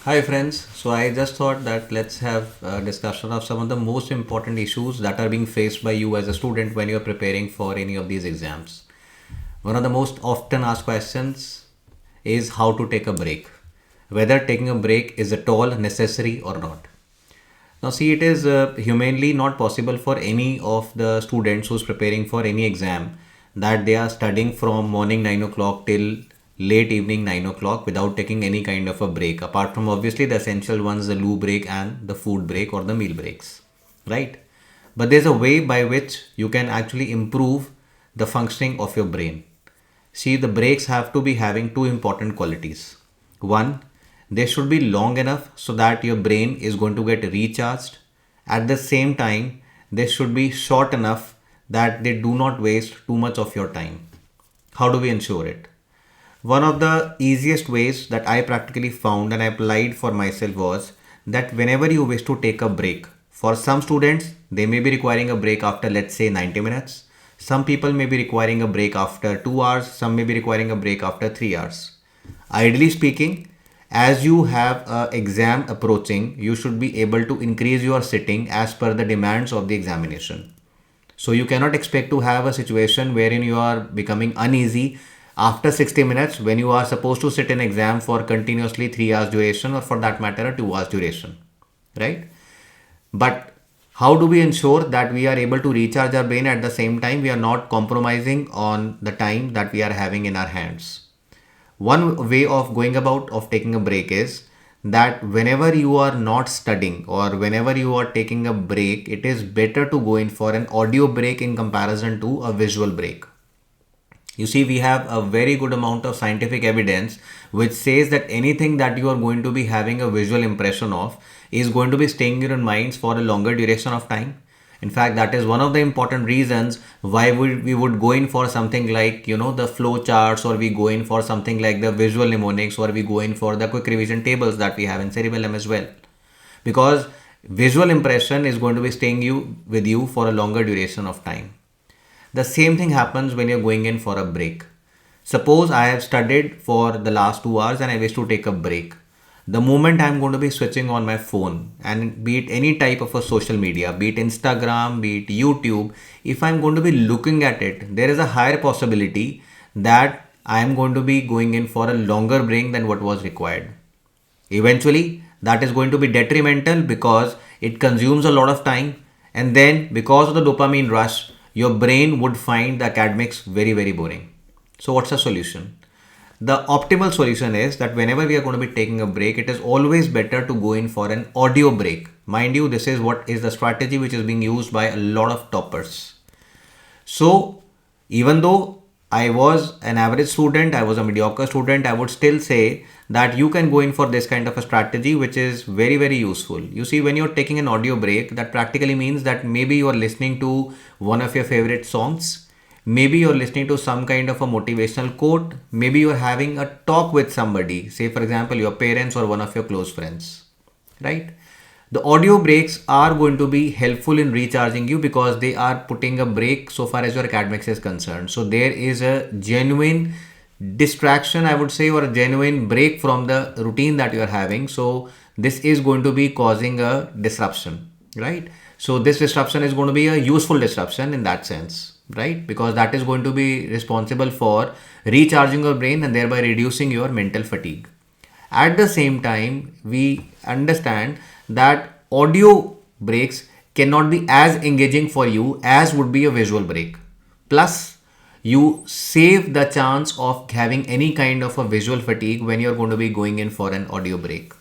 Hi friends, so I just thought that let's have a discussion of some of the most important issues that are being faced by you as a student when you're preparing for any of these exams. One of the most often asked questions is how to take a break, whether taking a break is at all necessary or not. Now, see, it is humanly not possible for any of the students who's preparing for any exam that they are studying from morning 9 o'clock till late evening 9 o'clock without taking any kind of a break, apart from obviously the essential ones, the loo break and the food break or the meal breaks, right? But there's a way by which you can actually improve the functioning of your brain. See, the breaks have to be having two important qualities. One, they should be long enough so that your brain is going to get recharged. At the same time, they should be short enough that they do not waste too much of your time. How do we ensure it? One of the easiest ways that I practically found and I applied for myself was that whenever you wish to take a break, for some students, they may be requiring a break after, let's say, 90 minutes. Some people may be requiring a break after 2 hours. Some may be requiring a break after 3 hours. Ideally speaking, as you have an exam approaching, you should be able to increase your sitting as per the demands of the examination. So you cannot expect to have a situation wherein you are becoming uneasy after 60 minutes when you are supposed to sit in exam for continuously 3 hours duration, or for that matter a 2 hours duration, right? But how do we ensure that we are able to recharge our brain at the same time we are not compromising on the time that we are having in our hands? One way of going about of taking a break is that whenever you are not studying or whenever you are taking a break, it is better to go in for an audio break in comparison to a visual break. You see, we have a very good amount of scientific evidence which says that anything that you are going to be having a visual impression of is going to be staying in your minds for a longer duration of time. In fact, that is one of the important reasons why we would go in for something like, the flow charts, or we go in for something like the visual mnemonics, or we go in for the quick revision tables that we have in cerebellum as well. Because visual impression is going to be staying with you for a longer duration of time. The same thing happens when you're going in for a break. Suppose I have studied for the last 2 hours and I wish to take a break. The moment I'm going to be switching on my phone, and be it any type of a social media, be it Instagram, be it YouTube, if I'm going to be looking at it, there is a higher possibility that I am going to be going in for a longer break than what was required. Eventually, that is going to be detrimental because it consumes a lot of time, and then because of the dopamine rush, your brain would find the academics very, very boring. So, what's the solution? The optimal solution is that whenever we are going to be taking a break, it is always better to go in for an audio break. Mind you, this is what is the strategy which is being used by a lot of toppers. So, even though I was an average student, I was a mediocre student, I would still say that you can go in for this kind of a strategy, which is very, very useful. You see, when you're taking an audio break, that practically means that maybe you're listening to one of your favorite songs. Maybe you're listening to some kind of a motivational quote. Maybe you're having a talk with somebody, say for example, your parents or one of your close friends, right? The audio breaks are going to be helpful in recharging you because they are putting a break so far as your academics is concerned. So there is a genuine distraction, I would say, or a genuine break from the routine that you are having. So this is going to be causing a disruption, right? So this disruption is going to be a useful disruption in that sense, right? Because that is going to be responsible for recharging your brain and thereby reducing your mental fatigue. At the same time, we understand that audio breaks cannot be as engaging for you as would be a visual break. Plus, you save the chance of having any kind of a visual fatigue when you're going to be going in for an audio break.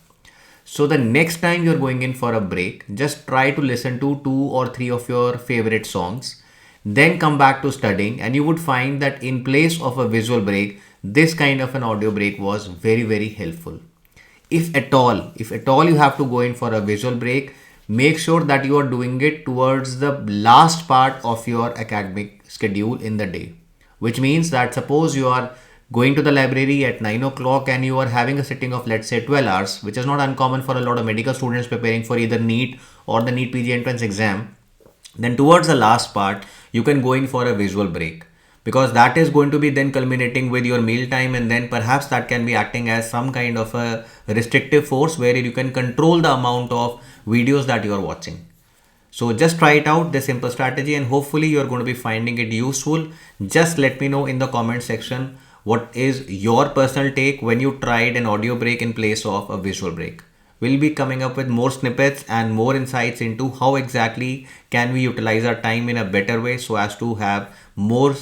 So the next time you're going in for a break, just try to listen to 2 or 3 of your favorite songs, then come back to studying, and you would find that in place of a visual break, this kind of an audio break was very, very helpful. If at all you have to go in for a visual break, make sure that you are doing it towards the last part of your academic schedule in the day, which means that suppose you are going to the library at 9 o'clock and you are having a sitting of, let's say, 12 hours, which is not uncommon for a lot of medical students preparing for either NEET or the NEET PG entrance exam. Then towards the last part, you can go in for a visual break. because that is going to be then culminating with your meal time, and then perhaps that can be acting as some kind of a restrictive force where you can control the amount of videos that you are watching. So just try it out, this simple strategy, and hopefully you're going to be finding it useful. Just let me know in the comment section what is your personal take when you tried an audio break in place of a visual break. We'll be coming up with more snippets and more insights into how exactly can we utilize our time in a better way so as to have more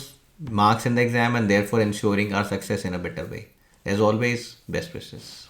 marks in the exam and therefore ensuring our success in a better way. As always, best wishes.